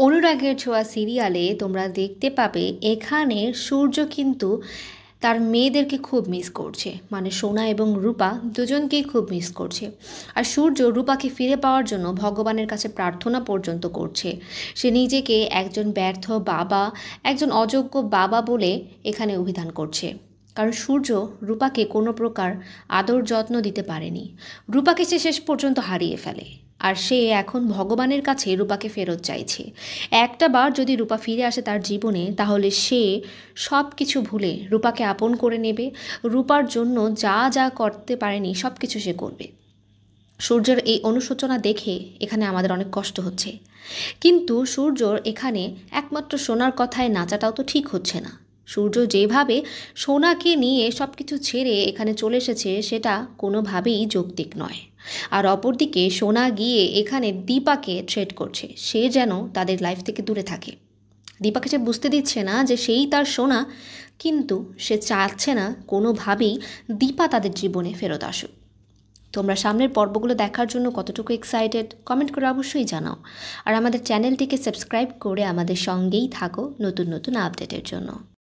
অনুরাগের ছোঁয়া সিরিয়ালে তোমরা দেখতে পাবে এখানে সূর্য কিন্তু তার মেয়েদেরকে খুব মিস করছে, মানে সোনা এবং রূপা দুজনকেই খুব মিস করছে। আর সূর্য রূপাকে ফিরে পাওয়ার জন্য ভগবানের কাছে প্রার্থনা পর্যন্ত করছে। সে নিজেকে একজন ব্যর্থ বাবা, একজন অযোগ্য বাবা বলে এখানে অভিধান করছে, কারণ সূর্য রূপাকে কোনো প্রকার আদর যত্ন দিতে পারেনি। রূপাকে সে শেষ পর্যন্ত হারিয়ে ফেলে, আর সে এখন ভগবানের কাছে রূপাকে ফেরত চাইছে। একটা বার যদি রূপা ফিরে আসে তার জীবনে, তাহলে সে সব কিছু ভুলে রূপাকে আপন করে নেবে। রূপার জন্য যা যা করতে পারেনি সব কিছু সে করবে। সূর্যের এই অনুশোচনা দেখে এখানে আমাদের অনেক কষ্ট হচ্ছে, কিন্তু সূর্যর এখানে একমাত্র সোনার কথায় নাচাটাও তো ঠিক হচ্ছে না। সূর্য যেভাবে সোনাকে নিয়ে সব কিছু ছেড়ে এখানে চলে এসেছে সেটা কোনোভাবেই যৌক্তিক নয়। আর অপরদিকে সোনা গিয়ে এখানে দীপাকে থ্রেট করছে, সে যেন তাদের লাইফ থেকে দূরে থাকে। দীপাকে সে বুঝতে দিচ্ছে না যে সেই তার সোনা, কিন্তু সে চাচ্ছে না কোনোভাবেই দীপা তাদের জীবনে ফেরত আসুক। তোমরা সামনের পর্বগুলো দেখার জন্য কতটুকু এক্সাইটেড কমেন্ট করে অবশ্যই জানাও। আর আমাদের চ্যানেলটিকে সাবস্ক্রাইব করে আমাদের সঙ্গেই থাকো নতুন নতুন আপডেটের জন্য।